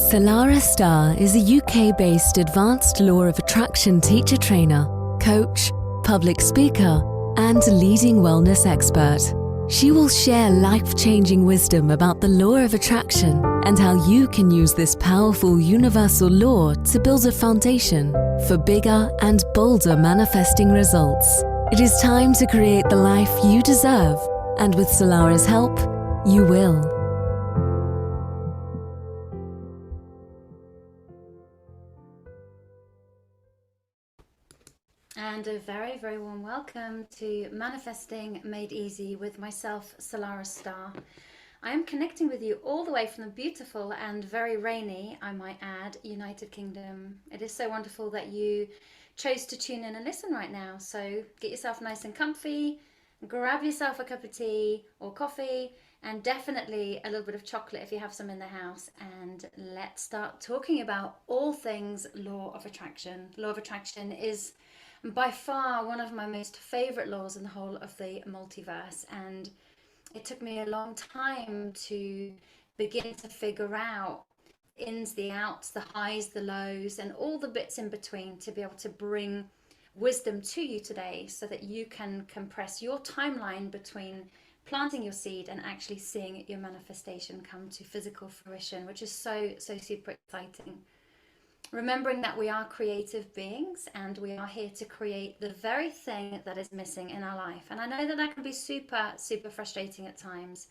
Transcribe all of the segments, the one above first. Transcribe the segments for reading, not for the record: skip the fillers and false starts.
Salarah Starre is a UK-based advanced law of attraction teacher trainer, coach, public speaker, and leading wellness expert. She will share life-changing wisdom about the law of attraction and how you can use this powerful universal law to build a foundation for bigger and bolder manifesting results. It is time to create the life you deserve, and with Salarah's help, you will. And a very, very warm welcome to Manifesting Made Easy with myself, Salarah Starre. I am connecting with you all the way from the beautiful and very rainy, I might add, United Kingdom. It is so wonderful that you chose to tune in and listen right now. So get yourself nice and comfy, grab yourself a cup of tea or coffee, and definitely a little bit of chocolate if you have some in the house. And let's start talking about all things law of attraction. Law of attraction is by far one of my most favorite laws in the whole of the multiverse, and it took me a long time to begin to figure out the ins, the outs, the highs, the lows, and all the bits in between to be able to bring wisdom to you today so that you can compress your timeline between planting your seed and actually seeing your manifestation come to physical fruition, which is so super exciting. Remembering that we are creative beings and we are here to create the very thing that is missing in our life. And I know that that can be super frustrating at times,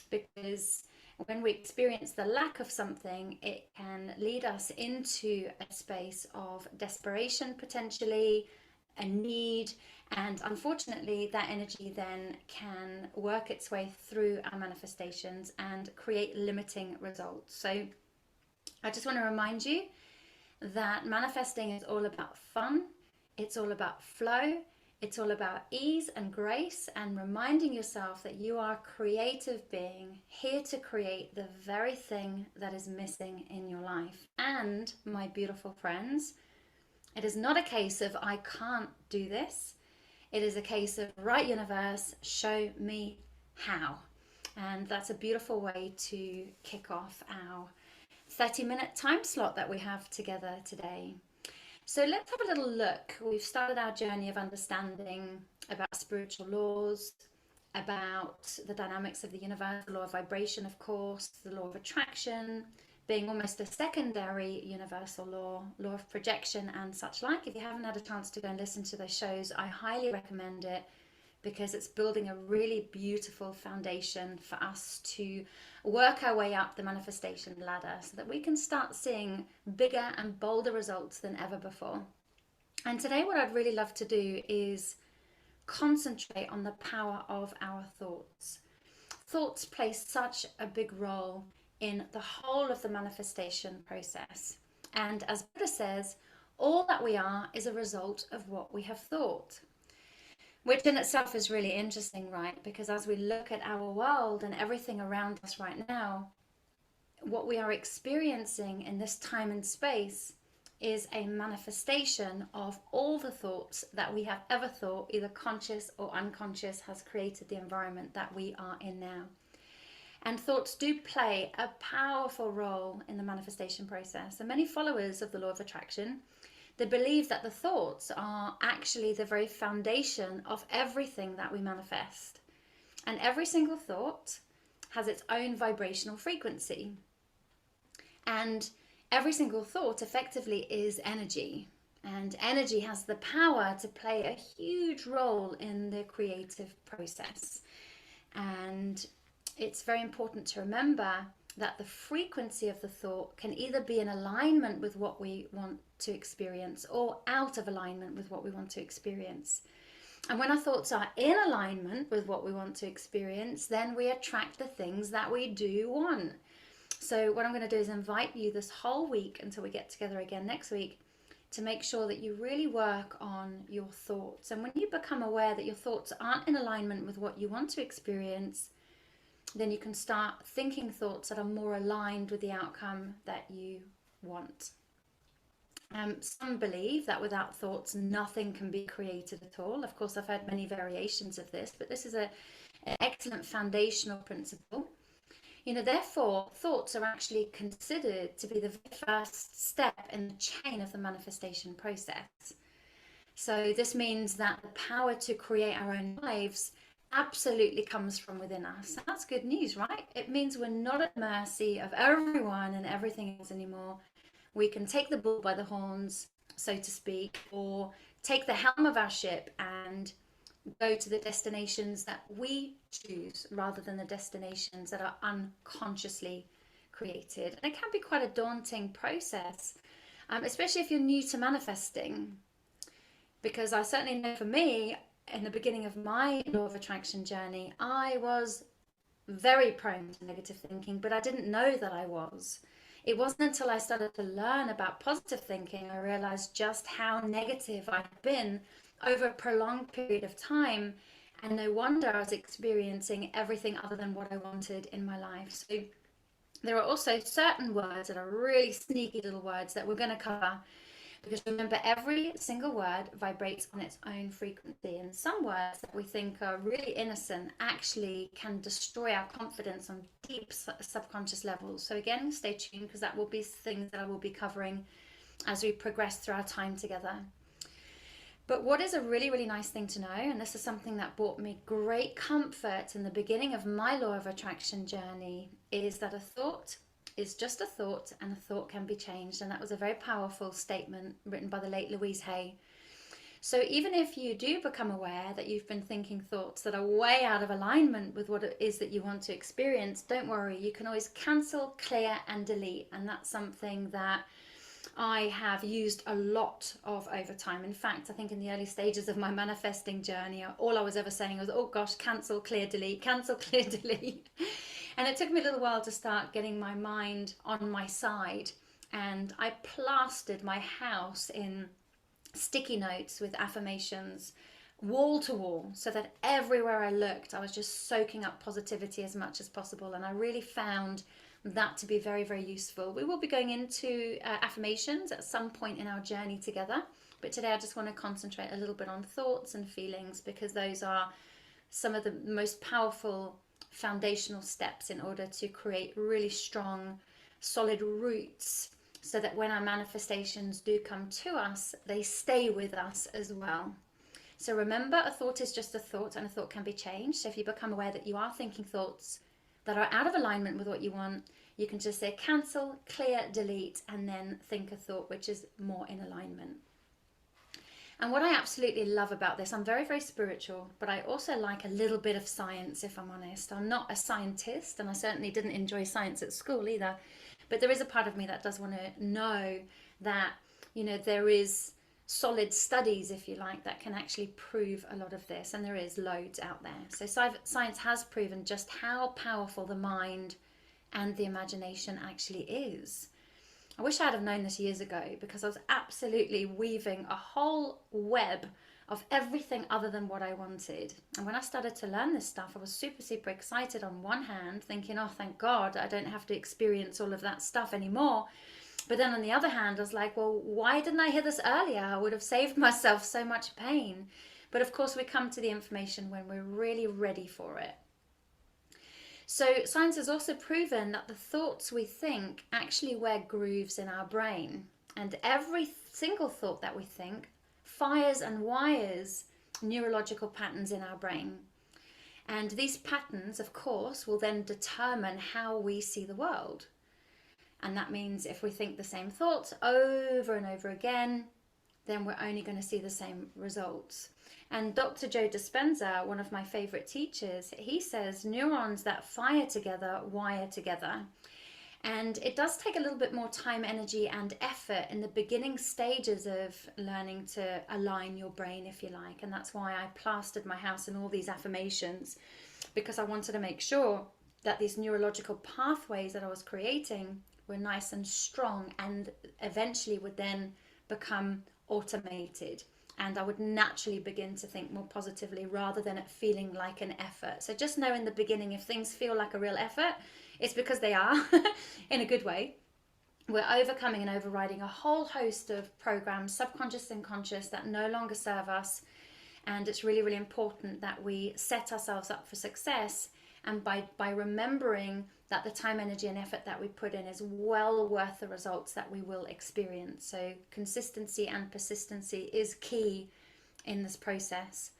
because when we experience the lack of something, it can lead us into a space of desperation, potentially a need, and unfortunately that energy then can work its way through our manifestations and create limiting results. So I just want to remind you that manifesting is all about fun, it's all about flow, it's all about ease and grace, and reminding yourself that you are a creative being here to create the very thing that is missing in your life. And my beautiful friends, it is not a case of I can't do this. It is a case of, right universe, show me how. And that's a beautiful way to kick off our 30-minute time slot that we have together today. So let's have a little look. We've started our journey of understanding about spiritual laws, about the dynamics of the universe, the law of vibration, of course, the law of attraction being almost a secondary universal law, law of projection and such like. If you haven't had a chance to go and listen to those shows, I highly recommend it, because it's building a really beautiful foundation for us to work our way up the manifestation ladder so that we can start seeing bigger and bolder results than ever before. And today what I'd really love to do is concentrate on the power of our thoughts. Thoughts play such a big role in the whole of the manifestation process. And as Buddha says, all that we are is a result of what we have thought. Which in itself is really interesting, right? Because as we look at our world and everything around us right now, what we are experiencing in this time and space is a manifestation of all the thoughts that we have ever thought, either conscious or unconscious, has created the environment that we are in now. And thoughts do play a powerful role in the manifestation process. And many followers of the law of attraction, they believe that the thoughts are actually the very foundation of everything that we manifest. And every single thought has its own vibrational frequency. And every single thought effectively is energy. And energy has the power to play a huge role in the creative process. And it's very important to remember that the frequency of the thought can either be in alignment with what we want to experience or out of alignment with what we want to experience. And when our thoughts are in alignment with what we want to experience, then we attract the things that we do want. So what I'm going to do is invite you this whole week until we get together again next week to make sure that you really work on your thoughts. And when you become aware that your thoughts aren't in alignment with what you want to experience, then you can start thinking thoughts that are more aligned with the outcome that you want. Some believe that without thoughts, nothing can be created at all. Of course, I've heard many variations of this, but this is an excellent foundational principle. Therefore, thoughts are actually considered to be the first step in the chain of the manifestation process. So this means that the power to create our own lives absolutely comes from within us. And that's good news, right? It means we're not at mercy of everyone and everything else anymore. We can take the bull by the horns, so to speak, or take the helm of our ship and go to the destinations that we choose rather than the destinations that are unconsciously created. And it can be quite a daunting process, especially if you're new to manifesting, because I certainly know for me, in the beginning of my law of attraction journey, I was very prone to negative thinking, but I didn't know that I was. It wasn't until I started to learn about positive thinking I realized just how negative I'd been over a prolonged period of time, and no wonder I was experiencing everything other than what I wanted in my life. So there are also certain words that are really sneaky little words that we're going to cover, because remember, every single word vibrates on its own frequency, and some words that we think are really innocent actually can destroy our confidence on deep subconscious levels. So again, stay tuned, because that will be things that I will be covering as we progress through our time together. But what is a really, really nice thing to know, and this is something that brought me great comfort in the beginning of my law of attraction journey, is that a thought is just a thought, and a thought can be changed. And that was a very powerful statement written by the late Louise Hay. So even if you do become aware that you've been thinking thoughts that are way out of alignment with what it is that you want to experience, don't worry. You can always cancel, clear, and delete. And that's something that I have used a lot of over time. In fact, I think in the early stages of my manifesting journey, all I was ever saying was, oh gosh, cancel, clear, delete, cancel, clear, delete. And it took me a little while to start getting my mind on my side. And I plastered my house in sticky notes with affirmations, wall to wall, so that everywhere I looked, I was just soaking up positivity as much as possible. And I really found that to be very, very useful. We will be going into affirmations at some point in our journey together, but today I just want to concentrate a little bit on thoughts and feelings, because those are some of the most powerful foundational steps in order to create really strong, solid roots, so that when our manifestations do come to us, they stay with us as well. So remember, a thought is just a thought, and a thought can be changed. So if you become aware that you are thinking thoughts that are out of alignment with what you want, you can just say cancel, clear, delete, and then think a thought which is more in alignment. And what I absolutely love about this, I'm very, very spiritual, but I also like a little bit of science, if I'm honest. I'm not a scientist, and I certainly didn't enjoy science at school either. But there is a part of me that does want to know that, there is solid studies, if you like, that can actually prove a lot of this. And there is loads out there. So science has proven just how powerful the mind and the imagination actually is. I wish I'd have known this years ago, because I was absolutely weaving a whole web of everything other than what I wanted. And when I started to learn this stuff, I was super, super excited on one hand, thinking, oh, thank God, I don't have to experience all of that stuff anymore. But then on the other hand, I was like, well, why didn't I hear this earlier? I would have saved myself so much pain. But of course, we come to the information when we're really ready for it. So science has also proven that the thoughts we think actually wear grooves in our brain. And every single thought that we think fires and wires neurological patterns in our brain. And these patterns, of course, will then determine how we see the world. And that means if we think the same thoughts over and over again, then we're only going to see the same results. And Dr. Joe Dispenza, one of my favorite teachers, he says neurons that fire together wire together. And it does take a little bit more time, energy, and effort in the beginning stages of learning to align your brain, if you like. And that's why I plastered my house in all these affirmations, because I wanted to make sure that these neurological pathways that I was creating were nice and strong, and eventually would then become automated, and I would naturally begin to think more positively rather than it feeling like an effort. So just know in the beginning, if things feel like a real effort, it's because they are in a good way. We're overcoming and overriding a whole host of programs, subconscious and conscious, that no longer serve us. And it's really, really important that we set ourselves up for success And by remembering that the time, energy, and effort that we put in is well worth the results that we will experience. So consistency and persistency is key in this process.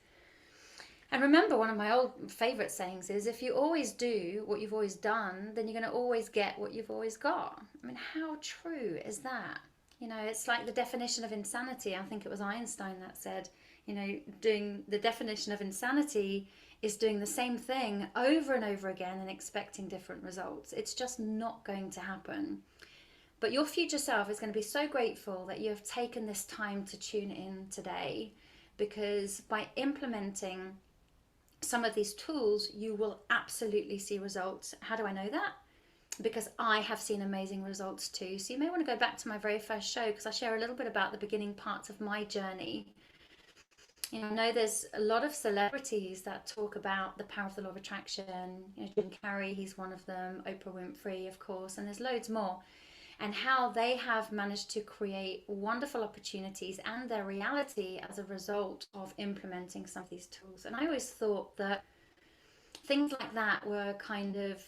And remember, one of my old favorite sayings is, if you always do what you've always done, then you're going to always get what you've always got. I mean, how true is that? You know, it's like the definition of insanity. I think it was Einstein that said, you know, doing the definition of insanity is doing the same thing over and over again and expecting different results. It's just not going to happen. But your future self is going to be so grateful that you have taken this time to tune in today, because by implementing some of these tools, you will absolutely see results. How do I know that? Because I have seen amazing results too. So you may want to go back to my very first show, because I share a little bit about the beginning parts of my journey. You know, I know there's a lot of celebrities that talk about the power of the law of attraction. You know, Jim Carrey, he's one of them. Oprah Winfrey, of course, and there's loads more. And how they have managed to create wonderful opportunities and their reality as a result of implementing some of these tools. And I always thought that things like that were kind of,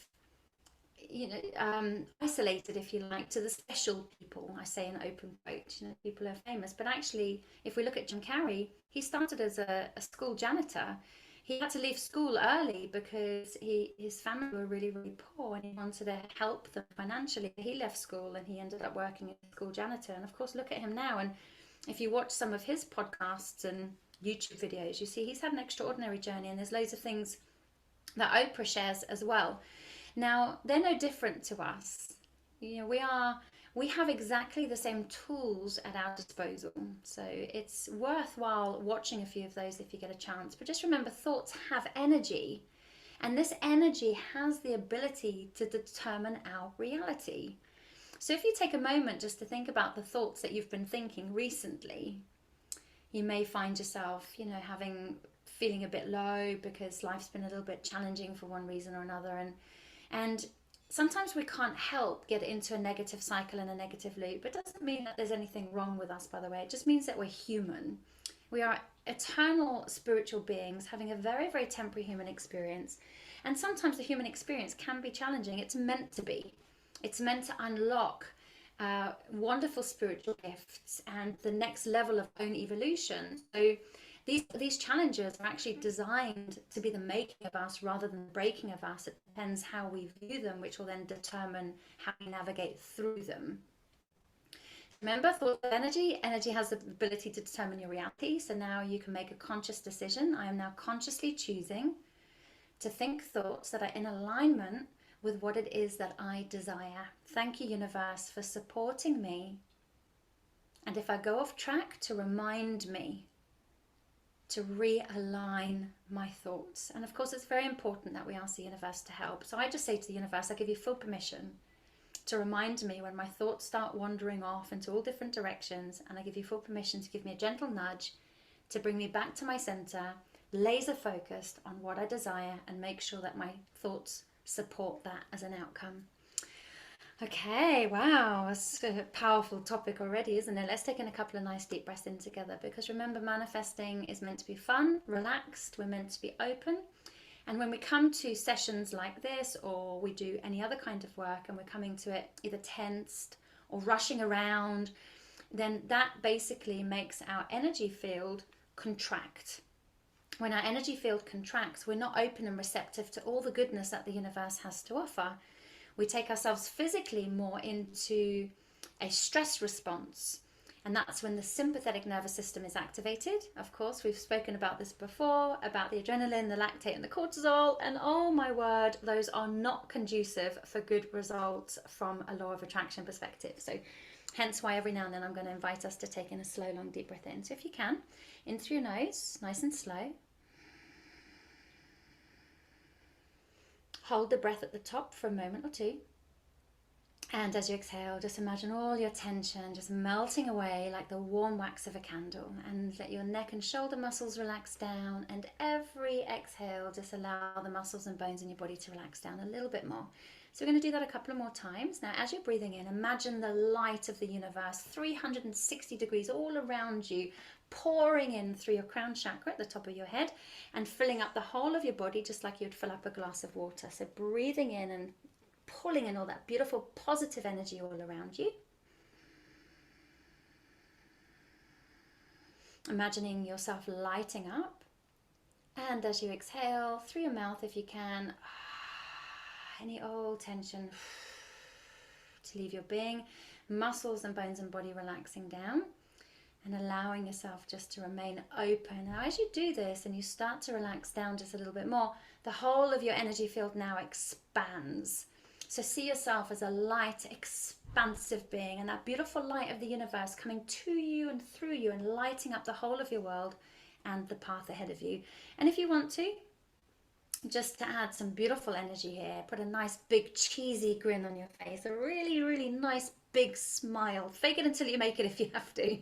you know, isolated, if you like, to the special people. I say in open quotes, you know, people are famous. But actually, if we look at Jim Carrey, he started as a school janitor. He had to leave school early because his family were really, really poor, and he wanted to help them financially. He left school and he ended up working as a school janitor. And of course, look at him now. And if you watch some of his podcasts and YouTube videos, you see he's had an extraordinary journey, and there's loads of things that Oprah shares as well. Now, they're no different to us. You know, we have exactly the same tools at our disposal. So it's worthwhile watching a few of those if you get a chance. But just remember, thoughts have energy, and this energy has the ability to determine our reality. So if you take a moment just to think about the thoughts that you've been thinking recently, you may find yourself, you know, feeling a bit low because life's been a little bit challenging for one reason or another. And sometimes we can't help get into a negative cycle and a negative loop. It doesn't mean that there's anything wrong with us, by the way. It just means that we're human. We are eternal spiritual beings having a very, very temporary human experience. And sometimes the human experience can be challenging. It's meant to be. It's meant to unlock wonderful spiritual gifts and the next level of own evolution. So these challenges are actually designed to be the making of us rather than the breaking of us. It depends how we view them, which will then determine how we navigate through them. Remember, thought of energy. Energy has the ability to determine your reality. So now you can make a conscious decision. I am now consciously choosing to think thoughts that are in alignment with what it is that I desire. Thank you, universe, for supporting me. And if I go off track, to remind me to realign my thoughts. And of course, it's very important that we ask the universe to help. So I just say to the universe, I give you full permission to remind me when my thoughts start wandering off into all different directions, and I give you full permission to give me a gentle nudge to bring me back to my center, laser focused on what I desire, and make sure that my thoughts support that as an outcome. Okay, wow, it's a powerful topic already, isn't it? Let's take in a couple of nice deep breaths in together, because remember, manifesting is meant to be fun, relaxed, we're meant to be open. And when we come to sessions like this, or we do any other kind of work and we're coming to it either tensed or rushing around, then that basically makes our energy field contract. When our energy field contracts, we're not open and receptive to all the goodness that the universe has to offer. We take ourselves physically more into a stress response. And that's when the sympathetic nervous system is activated. Of course, we've spoken about this before, about the adrenaline, the lactate, and the cortisol. And oh my word, those are not conducive for good results from a law of attraction perspective. So hence why every now and then I'm going to invite us to take in a slow, long, deep breath in. So if you can, in through your nose, nice and slow. Hold the breath at the top for a moment or two. And as you exhale, just imagine all your tension just melting away like the warm wax of a candle, and let your neck and shoulder muscles relax down. And every exhale, just allow the muscles and bones in your body to relax down a little bit more. So we're going to do that a couple of more times. Now, as you're breathing in, imagine the light of the universe, 360 degrees all around you, pouring in through your crown chakra at the top of your head and filling up the whole of your body, just like you'd fill up a glass of water. So breathing in and pulling in all that beautiful positive energy all around you. Imagining yourself lighting up. And as you exhale through your mouth, if you can, any old tension to leave your being, muscles and bones and body relaxing down and allowing yourself just to remain open. Now, as you do this and you start to relax down just a little bit more, the whole of your energy field now expands. So see yourself as a light, expansive being, and that beautiful light of the universe coming to you and through you and lighting up the whole of your world and the path ahead of you. And if you want to, just to add some beautiful energy here, put a nice big cheesy grin on your face, a really, really nice big smile. Fake it until you make it if you have to.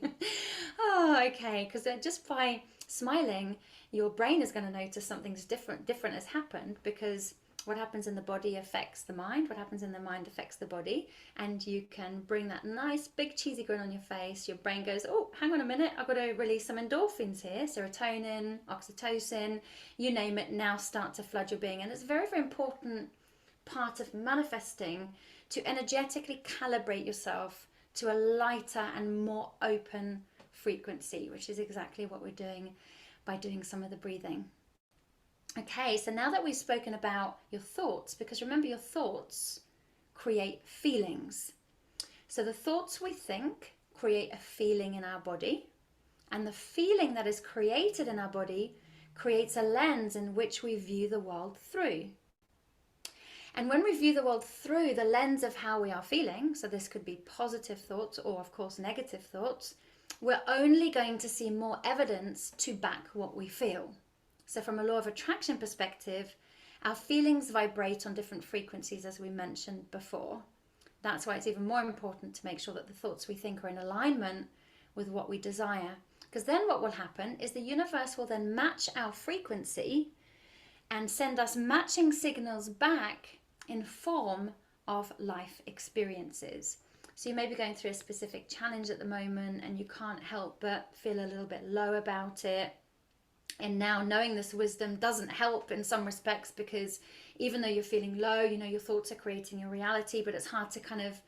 Oh, okay, because just by smiling, your brain is going to notice something's different has happened, because what happens in the body affects the mind, what happens in the mind affects the body, and you can bring that nice big cheesy grin on your face. Your brain goes, oh, hang on a minute, I've got to release some endorphins here, serotonin, oxytocin, you name it, now start to flood your being. And it's a very, very important part of manifesting to energetically calibrate yourself to a lighter and more open frequency, which is exactly what we're doing by doing some of the breathing. Okay, so now that we've spoken about your thoughts, because remember, your thoughts create feelings. So the thoughts we think create a feeling in our body, and the feeling that is created in our body creates a lens in which we view the world through. And when we view the world through the lens of how we are feeling, so this could be positive thoughts or of course negative thoughts, we're only going to see more evidence to back what we feel. So from a law of attraction perspective, our feelings vibrate on different frequencies, as we mentioned before. That's why it's even more important to make sure that the thoughts we think are in alignment with what we desire. Because then what will happen is the universe will then match our frequency and send us matching signals back in form of life experiences. So you may be going through a specific challenge at the moment and you can't help but feel a little bit low about it. And now knowing this wisdom doesn't help in some respects, because even though you're feeling low, you know, your thoughts are creating your reality, but it's hard to kind of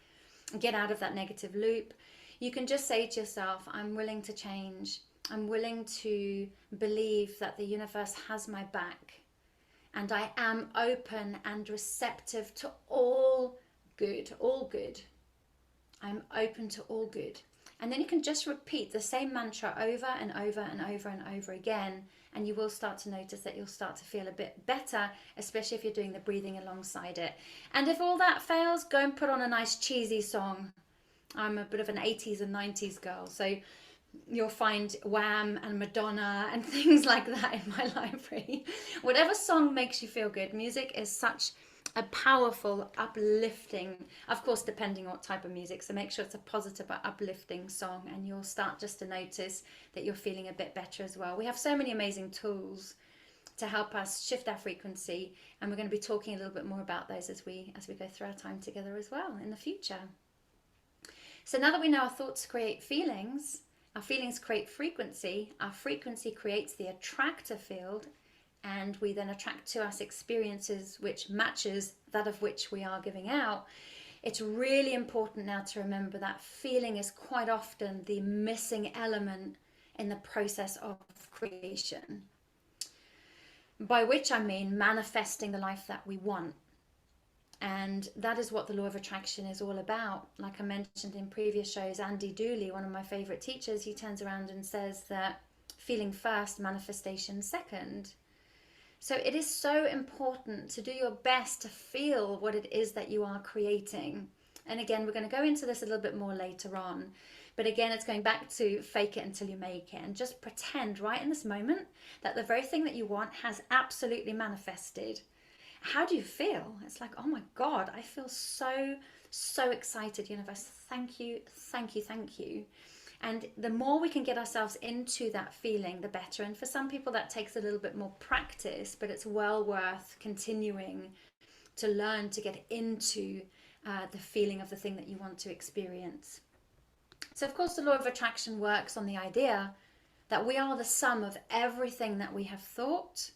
get out of that negative loop. You can just say to yourself, I'm willing to change. I'm willing to believe that the universe has my back. And I am open and receptive to all good, all good. I'm open to all good. And then you can just repeat the same mantra over and over and over and over again, and you will start to notice that you'll start to feel a bit better, especially if you're doing the breathing alongside it. And if all that fails, go and put on a nice cheesy song. I'm a bit of an 80s and 90s girl, so you'll find Wham and Madonna and things like that in my library. Whatever song makes you feel good. Music is such a powerful, uplifting, of course depending on what type of music, so make sure it's a positive but uplifting song, and you'll start just to notice that you're feeling a bit better as well. We have so many amazing tools to help us shift our frequency, and we're going to be talking a little bit more about those as we go through our time together as well in the future. So now that we know our thoughts create feelings, our feelings create frequency, our frequency creates the attractor field, and we then attract to us experiences which matches that of which we are giving out. It's really important now to remember that feeling is quite often the missing element in the process of creation. By which I mean manifesting the life that we want. And that is what the law of attraction is all about. Like I mentioned in previous shows, Andy Dooley, one of my favorite teachers, he turns around and says that feeling first, manifestation second. So it is so important to do your best to feel what it is that you are creating. And again, we're going to go into this a little bit more later on. But again, it's going back to fake it until you make it, and just pretend right in this moment that the very thing that you want has absolutely manifested. How do you feel? It's like, oh my God, I feel so excited. Universe, thank you, thank you, thank you. And the more we can get ourselves into that feeling, the better. And for some people that takes a little bit more practice, but it's well worth continuing to learn to get into the feeling of the thing that you want to experience. So of course the law of attraction works on the idea that we are the sum of everything that we have thought,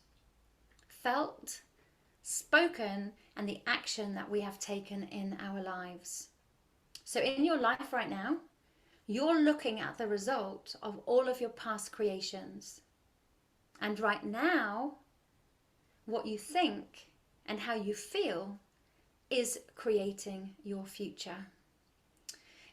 felt, spoken, and the action that we have taken in our lives. So in your life right now, you're looking at the result of all of your past creations. And right now, what you think and how you feel is creating your future.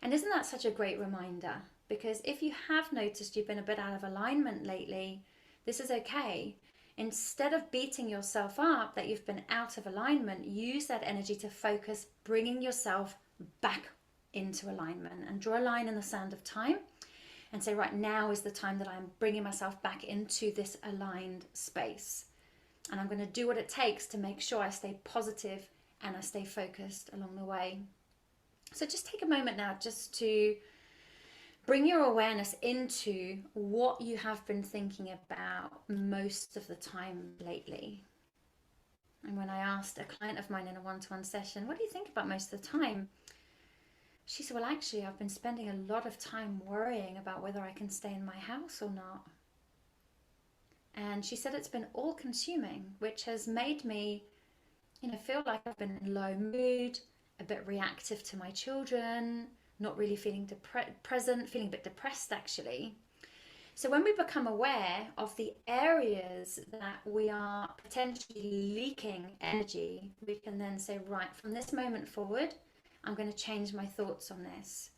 And isn't that such a great reminder? Because if you have noticed you've been a bit out of alignment lately, this is okay. Instead of beating yourself up that you've been out of alignment, use that energy to focus bringing yourself back into alignment, and draw a line in the sand of time and say, right now is the time that I'm bringing myself back into this aligned space. And I'm going to do what it takes to make sure I stay positive and I stay focused along the way. So just take a moment now just to bring your awareness into what you have been thinking about most of the time lately. And when I asked a client of mine in a one-to-one session, what do you think about most of the time? She said, well, actually, I've been spending a lot of time worrying about whether I can stay in my house or not. And she said it's been all-consuming, which has made me, feel like I've been in low mood, a bit reactive to my children, not really feeling present, feeling a bit depressed, actually. So when we become aware of the areas that we are potentially leaking energy, we can then say, right, from this moment forward, I'm going to change my thoughts on this.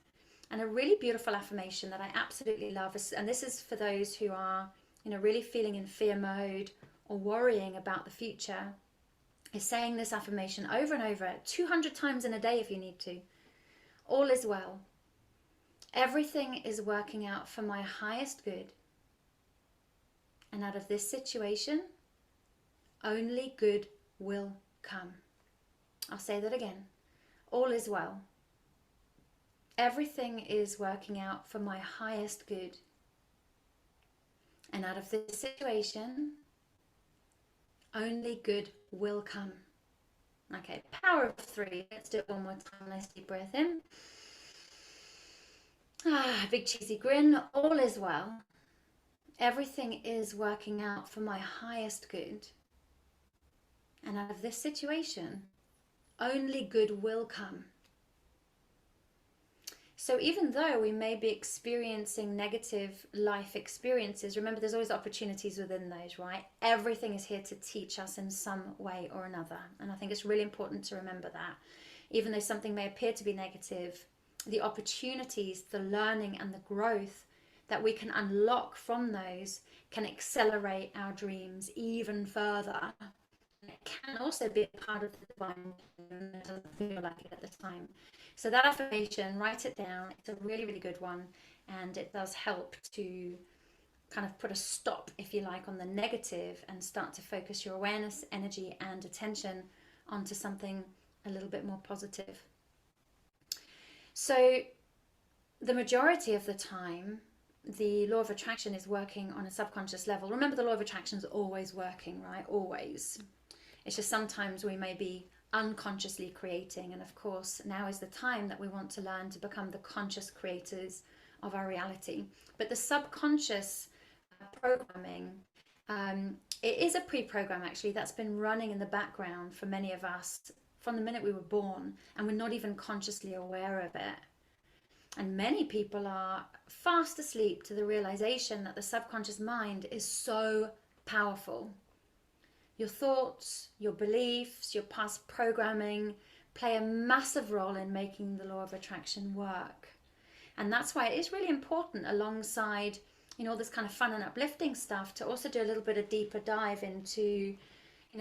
And a really beautiful affirmation that I absolutely love is, and this is for those who are, really feeling in fear mode or worrying about the future, is saying this affirmation over and over, 200 times in a day if you need to. All is well. Everything is working out for my highest good. And out of this situation, only good will come. I'll say that again. All is well. Everything is working out for my highest good. And out of this situation, only good will come. Okay, power of 3. Let's do it one more time. Nice deep breath in. Big cheesy grin. All is well. Everything is working out for my highest good. And out of this situation, only good will come. So even though we may be experiencing negative life experiences, remember there's always opportunities within those, right? Everything is here to teach us in some way or another. And I think it's really important to remember that. Even though something may appear to be negative, the opportunities, the learning and the growth that we can unlock from those can accelerate our dreams even further. It can also be a part of the divine, and it doesn't feel like it at the time. So that affirmation, write it down. It's a really, really good one, and it does help to kind of put a stop, if you like, on the negative and start to focus your awareness, energy, and attention onto something a little bit more positive. So the majority of the time, the law of attraction is working on a subconscious level. Remember, the law of attraction is always working, right? Always. It's just sometimes we may be unconsciously creating. And of course, now is the time that we want to learn to become the conscious creators of our reality. But the subconscious programming, it is a pre-program actually that's been running in the background for many of us from the minute we were born, and we're not even consciously aware of it. And many people are fast asleep to the realization that the subconscious mind is so powerful. Your thoughts, your beliefs, your past programming play a massive role in making the law of attraction work. And that's why it is really important, alongside, all this kind of fun and uplifting stuff, to also do a little bit of deeper dive into,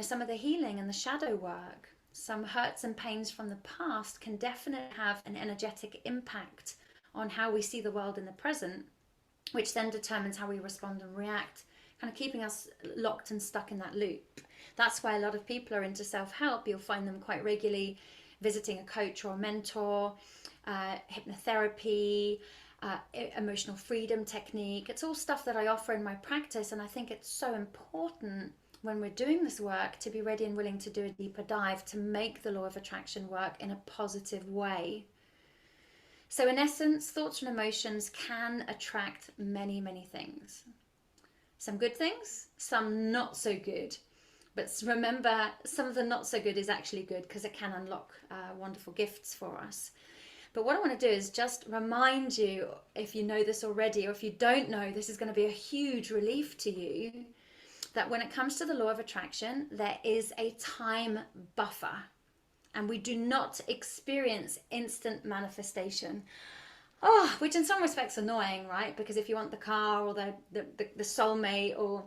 some of the healing and the shadow work. Some hurts and pains from the past can definitely have an energetic impact on how we see the world in the present, which then determines how we respond and react, kind of keeping us locked and stuck in that loop. That's why a lot of people are into self-help. You'll find them quite regularly visiting a coach or a mentor, hypnotherapy, emotional freedom technique. It's all stuff that I offer in my practice, and I think it's so important when we're doing this work to be ready and willing to do a deeper dive to make the law of attraction work in a positive way. So in essence, thoughts and emotions can attract many, many things. Some good things, some not so good. But remember, some of the not so good is actually good because it can unlock wonderful gifts for us. But what I want to do is just remind you, if you know this already, or if you don't know, this is going to be a huge relief to you, that when it comes to the law of attraction, there is a time buffer. And we do not experience instant manifestation. Oh, which in some respects is annoying, right? Because if you want the car or the soulmate or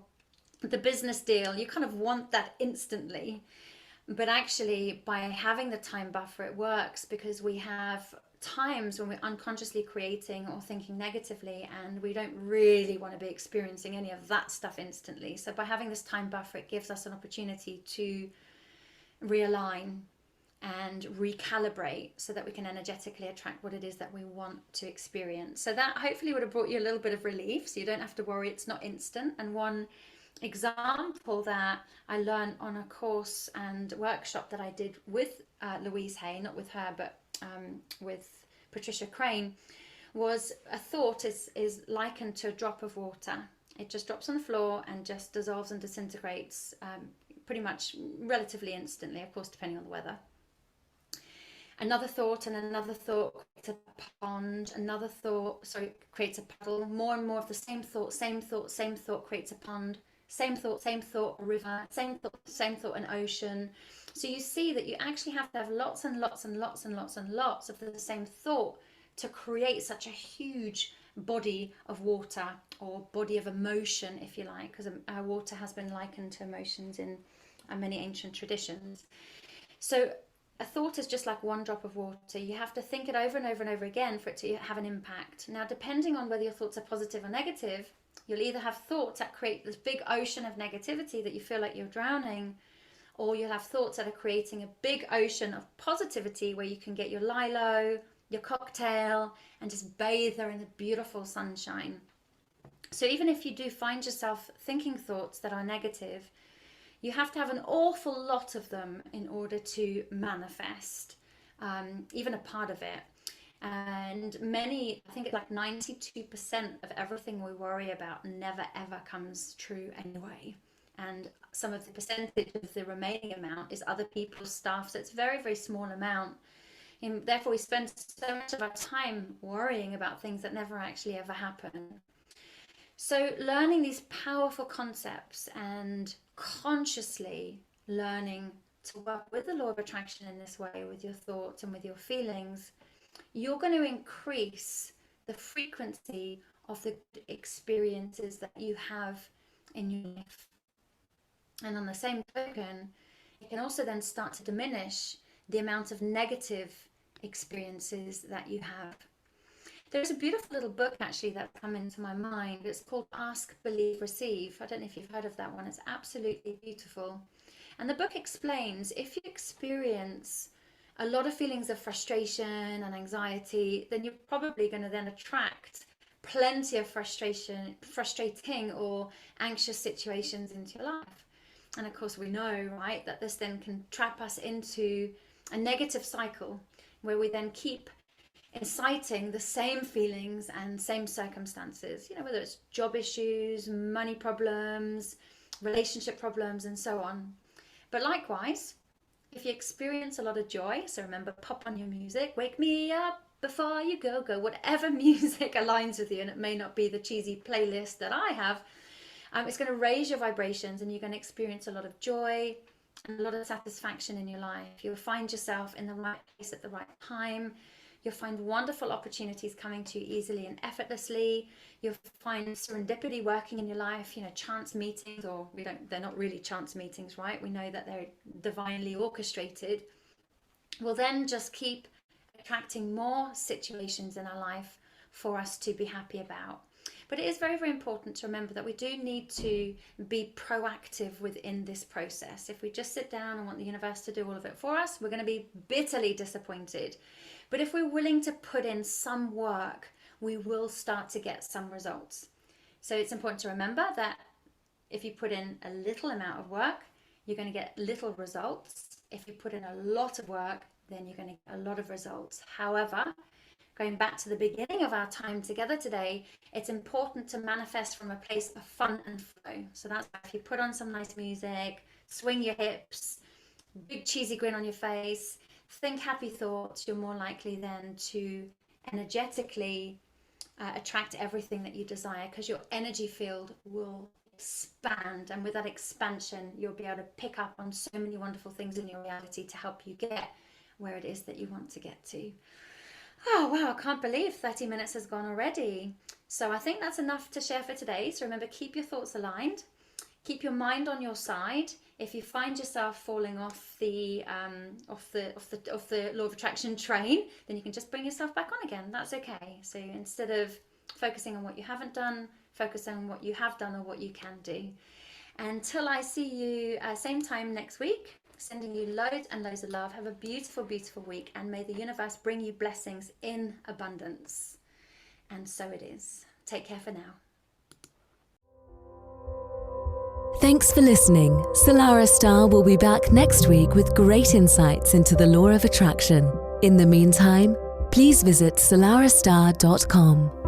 the business deal, you kind of want that instantly. But actually, by having the time buffer, it works because we have times when we're unconsciously creating or thinking negatively, and we don't really want to be experiencing any of that stuff instantly. So by having this time buffer, it gives us an opportunity to realign and recalibrate so that we can energetically attract what it is that we want to experience. So that hopefully would have brought you a little bit of relief, so you don't have to worry it's not instant. And one example that I learned on a course and workshop that I did with Louise Hay, not with her, but with Patricia Crane, was a thought is likened to a drop of water. It just drops on the floor and just dissolves and disintegrates pretty much relatively instantly, of course, depending on the weather. Another thought and another thought creates a pond, another thought, creates a puddle, more and more of the same thought, creates a pond, same thought, a river, same thought, an ocean. So you see that you actually have to have lots and lots and lots and lots and lots of the same thought to create such a huge body of water, or body of emotion, if you like, because water has been likened to emotions in many ancient traditions. So a thought is just like one drop of water. You have to think it over and over and over again for it to have an impact. Now, depending on whether your thoughts are positive or negative, you'll either have thoughts that create this big ocean of negativity that you feel like you're drowning, or you'll have thoughts that are creating a big ocean of positivity where you can get your lilo, your cocktail, and just bathe there in the beautiful sunshine. So even if you do find yourself thinking thoughts that are negative, you have to have an awful lot of them in order to manifest, even a part of it. And I think it's like 92% of everything we worry about never ever comes true anyway. And some of the percentage of the remaining amount is other people's stuff. So it's a very, very small amount. And therefore, we spend so much of our time worrying about things that never actually ever happen. So learning these powerful concepts and consciously learning to work with the law of attraction in this way, with your thoughts and with your feelings, you're going to increase the frequency of the experiences that you have in your life. And on the same token, it can also then start to diminish the amount of negative experiences that you have. There's a beautiful little book actually that's come into my mind. It's called Ask, Believe, Receive. I don't know if you've heard of that one. It's absolutely beautiful. And the book explains if you experience a lot of feelings of frustration and anxiety, then you're probably going to then attract plenty of frustrating or anxious situations into your life. And of course we know, right, that this then can trap us into a negative cycle where we then keep inciting the same feelings and same circumstances, whether it's job issues, money problems, relationship problems, and so on. But likewise, if you experience a lot of joy, so remember, pop on your music, wake me up before you go, whatever music aligns with you, and it may not be the cheesy playlist that I have, it's going to raise your vibrations and you're going to experience a lot of joy and a lot of satisfaction in your life. You'll find yourself in the right place at the right time. You'll find wonderful opportunities coming to you easily and effortlessly. You'll find serendipity working in your life, chance meetings, or they're not really chance meetings, right? We know that they're divinely orchestrated. We'll then just keep attracting more situations in our life for us to be happy about. But it is very, very important to remember that we do need to be proactive within this process. If we just sit down and want the universe to do all of it for us, we're going to be bitterly disappointed. But if we're willing to put in some work, we will start to get some results. So it's important to remember that If you put in a little amount of work, you're going to get little results. If you put in a lot of work, then you're going to get a lot of results. However, going back to the beginning of our time together today, it's important to manifest from a place of fun and flow. So that's why if you put on some nice music, swing your hips, big cheesy grin on your face, think happy thoughts, you're more likely then to energetically attract everything that you desire, because your energy field will expand, and with that expansion you'll be able to pick up on so many wonderful things in your reality to help you get where it is that you want to get to. Oh wow, I can't believe 30 minutes has gone already. So I think that's enough to share for today. So remember, keep your thoughts aligned, keep your mind on your side. If you find yourself falling off the law of attraction train, then you can just bring yourself back on again. That's okay. So instead of focusing on what you haven't done, focus on what you have done or what you can do. Until I see you same time next week, sending you loads and loads of love. Have a beautiful, beautiful week, and may the universe bring you blessings in abundance. And so it is. Take care for now. Thanks for listening. Salarah Starre will be back next week with great insights into the law of attraction. In the meantime, please visit salarahstarre.com.